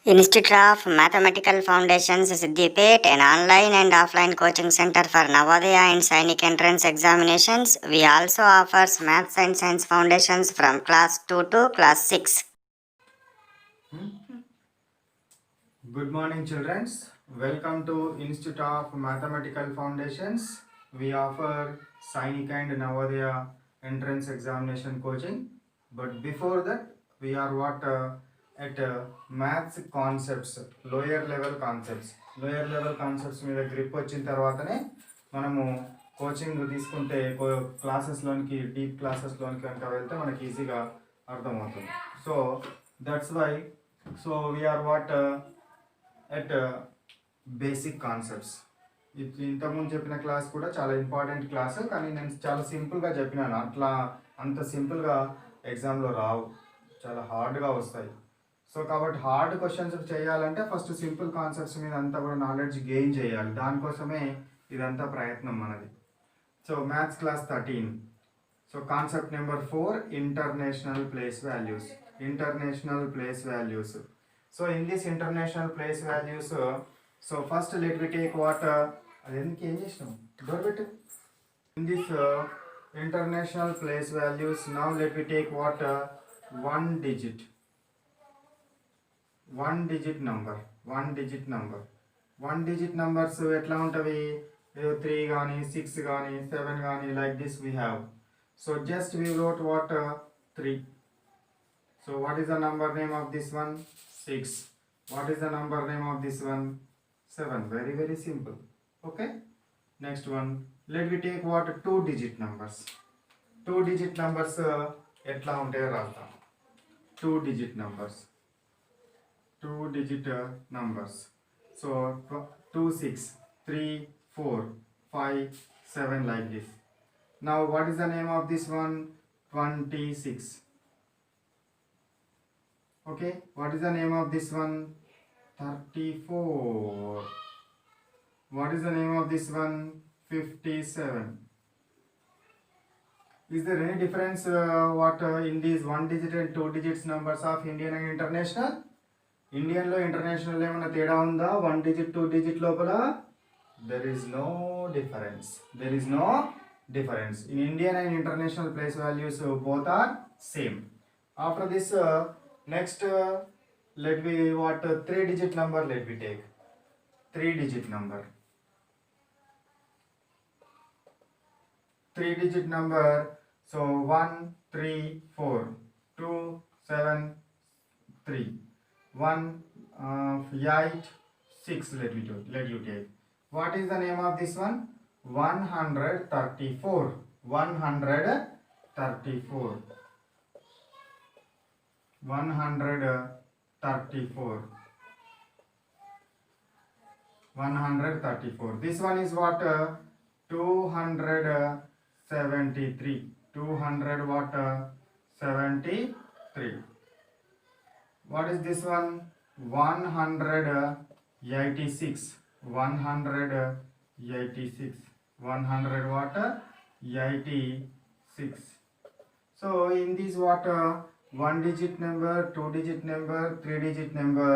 Institute of Mathematical Foundations Siddipet, an online and offline coaching center for Navodaya and Sainik entrance examinations. We also offers Maths and Science Foundations from class 2 to class 6. Good morning, children. Welcome to Institute of Mathematical Foundations. We offer Sainik and Navodaya entrance examination coaching. But before that, we are at maths concepts, lower level concepts. Lower level concepts మీద grip వచ్చిన తర్వాతనే మనము coaching తీసుకుంటే క్లాసెస్లోనికి deep క్లాసెస్లోనికి కనుక వెళ్తే మనకి ఈజీగా అర్థమవుతుంది. So that's why we are at basic concepts. ఇంతకుముందు చెప్పిన క్లాస్ కూడా చాలా ఇంపార్టెంట్ క్లాస్, కానీ నేను చాలా సింపుల్గా చెప్పినాను. అంత సింపుల్గా ఎగ్జామ్లో రావు, చాలా హార్డ్గా వస్తాయి. సో కాబట్టి హార్డ్ క్వశ్చన్స్ చేయాలంటే ఫస్ట్ సింపుల్ కాన్సెప్ట్స్ మీద అంతా కూడా నాలెడ్జ్ గెయిన్ చేయాలి. దానికోసమే ఇదంతా ప్రయత్నం మనది. So maths class 13. So concept number 4, international place values. International place values. So in this international place values, so first let me take what in this international place values. Now let me take what one digit number. One digit numbers etla untavi 3 gaani 6 gaani 7 gaani, like this we have. So just we wrote what 3. So what is the number name of this one? 6. What is the number name of this one? 7. Very very simple. Okay. Next one. Let me take what 2 digit numbers. 2 digit numbers etla untayo raastam. 2 digit numbers. 2 digit numbers. So 2 6 3 4 5 7, like this. Now what is the name of this one? 26. Okay, what is the name of this one? 34. What is the name of this one? 57. Is there any difference in these 1 digit and 2 digits numbers of Indian and international? Indian lo international ఏమైనా తేడా ఉందా? 1 digit 2 digit లోపల? There is no difference. In Indian and international place values both are same. After this next let me 3 digit number. Let me take 3 digit number. 3 digit number. So 1 3 4 2 7 3 1 8 6. Let you take. What is the name of this one? 134. 134. 134. This one is what 273. 273. What is this one? 186. 186. 100 what? 86. So in this what 1 digit number, 2 digit number, 3 digit number,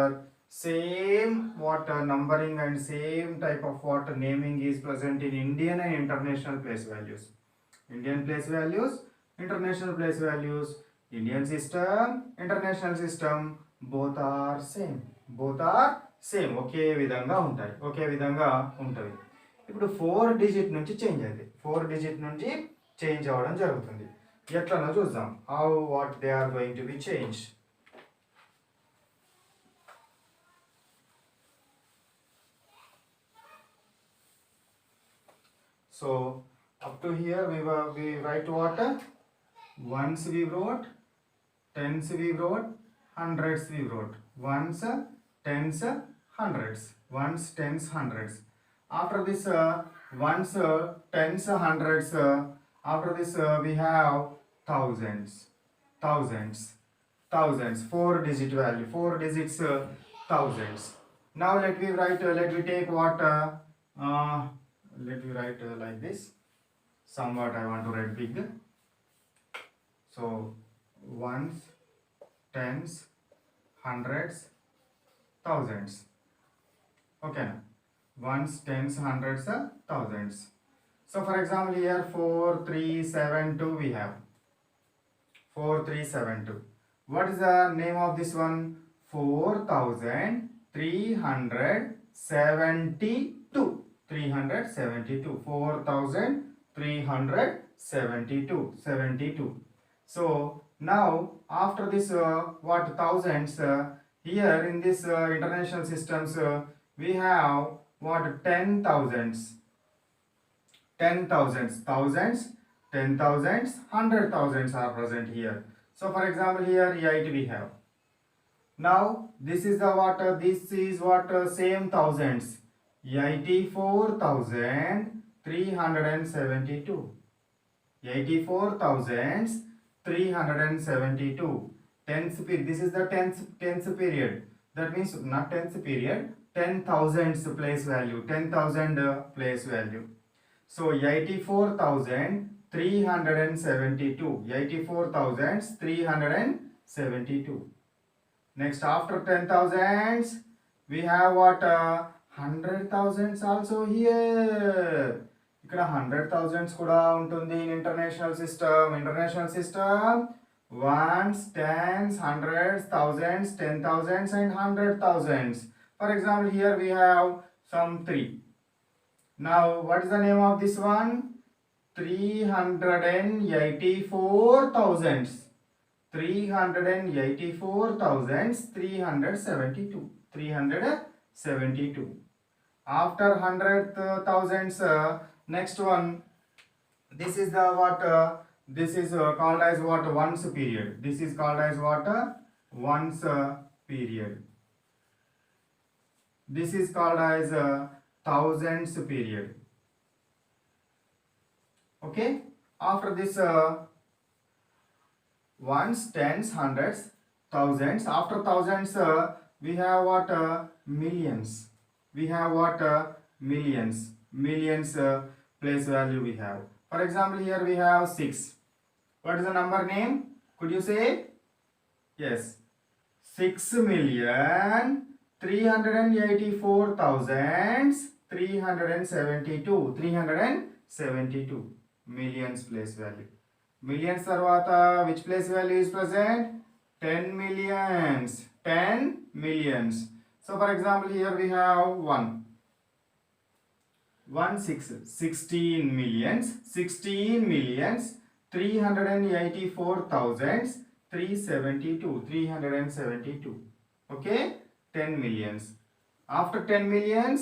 same what numbering and same type of what naming is present in Indian and international place values. Indian place values, international place values, Indian system, international system, both are same. ఒకే విధంగా ఉంటాయి. ఇప్పుడు 4 digit నుంచి change అయింది. 4 digit నుంచి change అవ్వడం జరుగుతుంది. ఎట్లనో చూద్దాం. How what they are going to be changed. So up to here we write what? Ones we wrote, tens we wrote, hundreds we wrote. Ones, tens, hundreds. Ones, tens, hundreds. After this ones, tens, hundreds, after this we have thousands. 4 digit value, 4 digits, thousands. Now let me take what let me write like this. Somewhat I want to write big. So ones, tens, hundreds, thousands. Okay, ones, tens, hundreds, thousands. So for example here 4372 we have 4372. What is the name of this one? 4372. 372. 4372. 72. So now after this what thousands here in this international systems we have what 10,000s. 10,000s, thousands, 10,000s, 100,000s are present here. So for example here 8 we have. Now this is the what this is what same thousands. 84,372. 84,372. Tenth period. This is the tenth period. That means not tenth period. 10,000s place value. 10,000 place value. So 84,372. 84,372. Next after 10,000s we have what 100,000s also here. ఇక్కడ 100,000s కూడా ఉంటుంది in international system ones, tens, hundreds, thousands, 10,000s and 100,000s. For example here we have some 3. Now what is the name of this one? 384,000s. 384,372. 372. After 100,000s next one, this is the what this is called as what ones period. This is called as what ones period. This is called as thousands period. Okay, after this ones, tens, hundreds, thousands. After thousands we have what millions. We have what millions. Millions place value we have. For example here we have 6. What is the number name? Could you say? Yes, 6,384,372. 372 millions place value. Millions tarvata which place value is present? 10 millions. 10 millions. So for example here we have 16 millions. 16 millions 384,372. 372. Okay, 10 millions. After 10 millions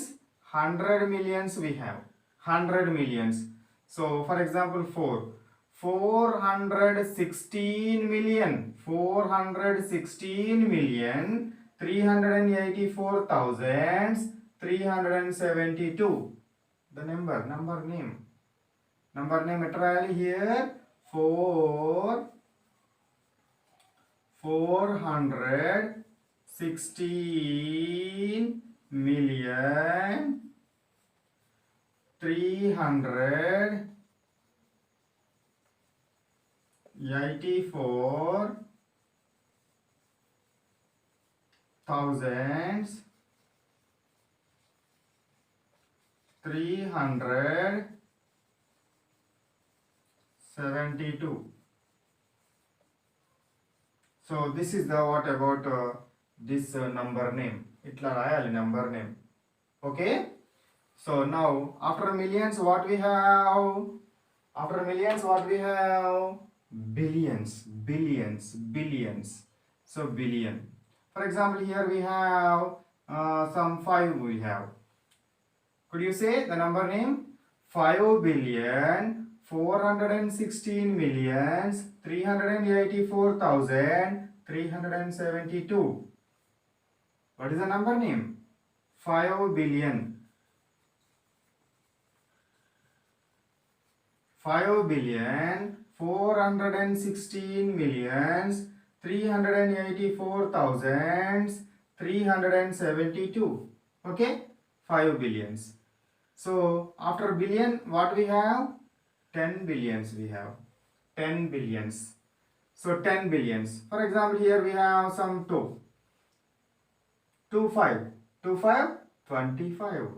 100 millions we have. 100 millions. So for example 416 million. 416 million 384,372. The number name literally here 416 million 384,000 372. So this is the what about this number name. Itla rayali number name. Okay. So now after millions what we have? After millions what we have? Billions. So billion. For example here we have some 5 we have. Could you say the number name? 5,416 millions 384,372. What is the number name? 5 billion. 5,416 millions 384,372. Okay, 5 billions. So after billion what we have? 10 billions we have. 10 billions. So 10 billions. For example here we have some 2 25,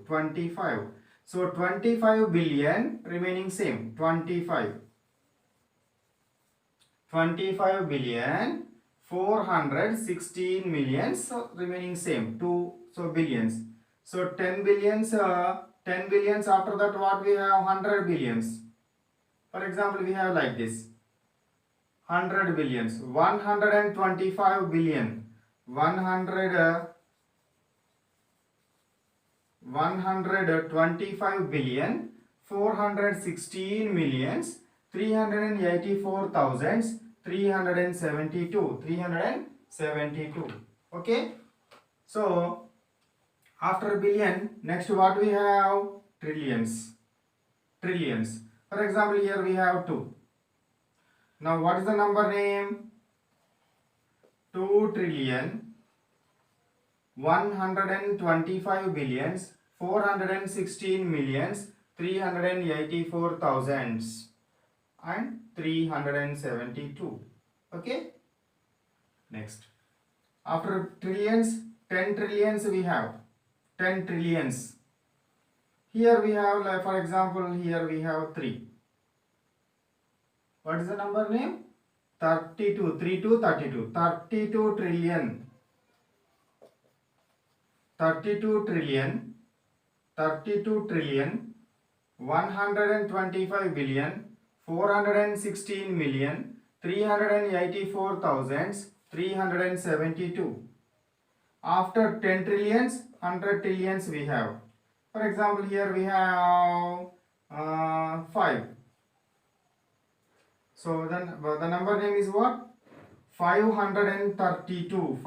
25. So 25 billion remaining same, 25 billion 416 millions, so remaining same, 2, so billions. So 10 billions, 10 billions, after that what we have, 100 billions. For example, we have like this, 100 billions, 125 billion, 125 billion 416 millions 372. Okay, so after billion, next what we have, trillions. For example, here we have 2. Now what is the number name? 2 trillion 125 billions 416 millions 374,372. Okay, next, after trillions, 10 trillions we have, 10 trillions. Here we have, like for example, here we have 3. What is the number name? 32, 3 to 32, 32 trillion 125 billion 416 million 384,372. After 10 trillions, 100 trillions we have. For example, here we have 5. So then the number name is what? 532.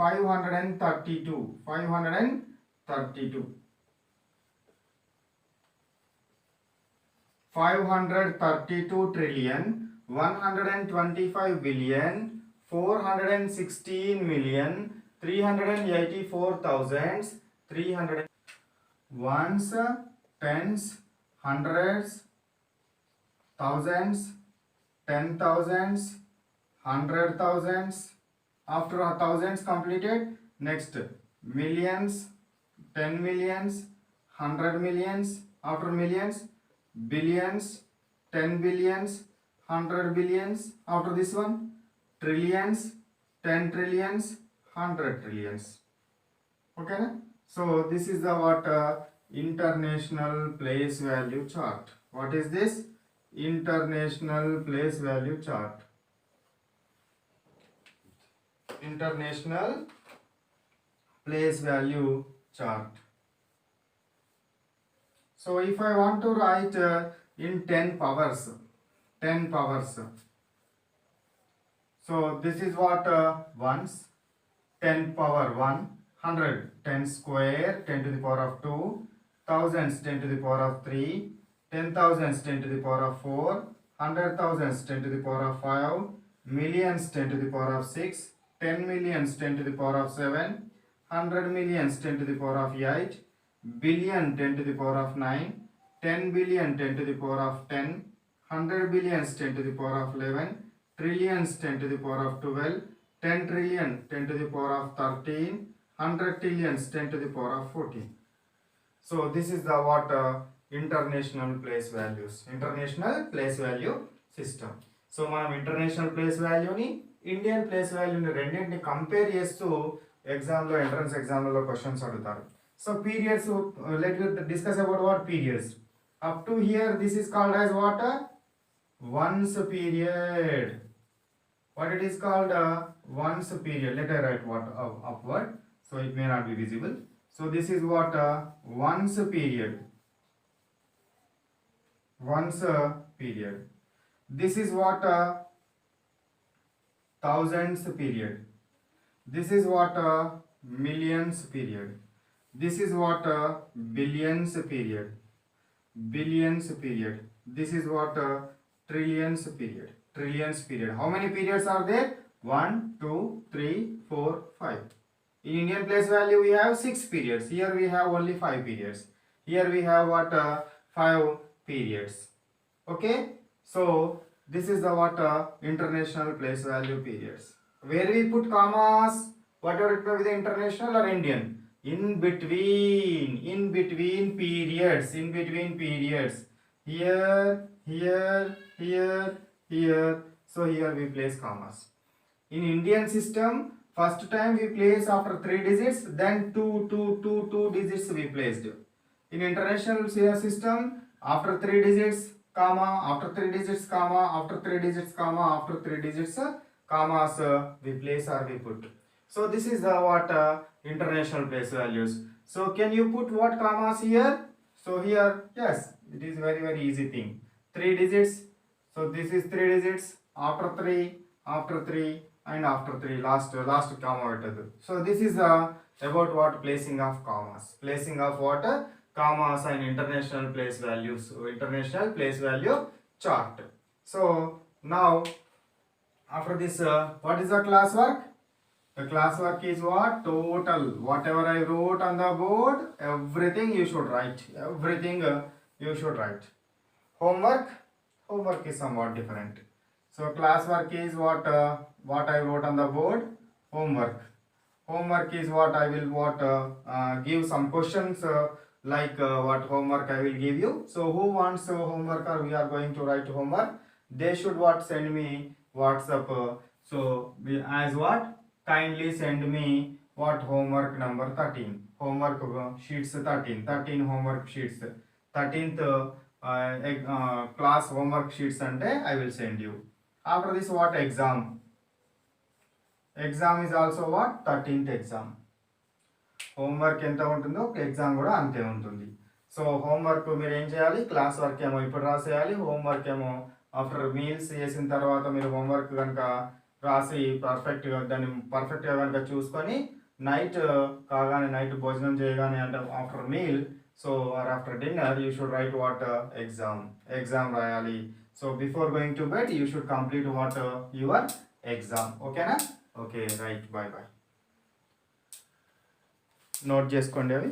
532 trillion 125 billion 416 million 384,300. Ones, tens, hundreds, thousands, 10,000s, 100,000s. After thousands completed, next millions, 10 millions, 100 millions. After millions, billions, 10 billions, 100 billions. After this one, trillions, 10 trillions, 100 trillions. Okay, na? So this is the what international place value chart. What is this? International place value chart. International place value chart. So if I want to write in 10 powers, so this is what ones, 10 power 1, 100, 10 square, 10 to the power of 2, thousands, 10 to the power of 3, 10,000s, 10 to the power of 4, 100,000s, 10 to the power of 5, millions, 10 to the power of 6, 10 millions, 10 to the power of 7, 100 millions, 10 to the power of 8, billion, 10 to the power of 9, 10 billion, 10 to the power of 10, 100 billions, 10 to the power of 11, trillions, 10 to the power of 12, 10 trillion, 10 to the power of 13, 100 trillions, 10 to the power of 14. So this is the what international place values, international place value system. So మనం international place వాల్యూని Indian place వాల్యూని రెండింటిని compare చేస్తూ ఎగ్జామ్లో entrance ఎగ్జామ్లలో questions అడుగుతారు. So periods, let you discuss about what periods. Up to hear this is called as what? Once period. What it is called? Once period. Let I write what upward, so it may not be visible. So this is what once period. Once period. This is what thousands period. This is what millions period. This is what billions period. Billions period. This is what trillions period. Trillions period. How many periods are there? 1, 2, 3, 4, 5. In Indian place value we have 6 periods. Here we have only 5 periods. Here we have what 5 periods. Okay, so this is the what international place value periods. Where we put commas, whatever it may be, the international or Indian. in between periods, here, here. So here we place commas. In Indian system, first time we place after 3 digits, then two digits we placed. In international system, after 3 digits, comma, after 3 digits, comma, after 3 digits, comma, after 3 digits, commas we place or we put. So this is the what international place values. So can you put what commas here? So here, yes, it is very easy thing. 3 digits. So this is 3 digits. After 3, and after 3 last comma ittadu. So this is about what placing of commas. Placing of what commas and international place values. So international place value chart. So now after this, what is the classwork? The classwork is what? Total. Whatever I wrote on the board, everything you should write. Everything you should write. Homework. Homework is somewhat different. So classwork is what I wrote on the board. Homework. Homework is what I will give some questions like what homework I will give you. So who wants homework or we are going to write homework? They should what send me WhatsApp. So as what? Kindly send me what homework number 13. Homework sheets 13. 13 homework sheets. 13th class homework sheets and I will send you. After this what exam? Exam is also what? 13th exam. Homework ఎంత ఉంటుందో exam కూడా అంతే ఉంటుంది. So homework మీరు ఏం చేయాలి? Class work ఏమో ఇప్పుడు రాసేయాలి. హోంవర్క్ ఏమో ఆఫ్టర్ మీల్స్ చేసిన తర్వాత మీరు హోంవర్క్ కనుక రాసి పర్ఫెక్ట్గా కనుక చూసుకొని నైట్ కాగానే నైట్ భోజనం చేయగానే అంటే after meal so or after dinner you should write what exam రాయాలి. So before going to bed you should complete what your exam. ఓకేనా? Okay right. బాయ్. నోట్ చేసుకోండి అవి.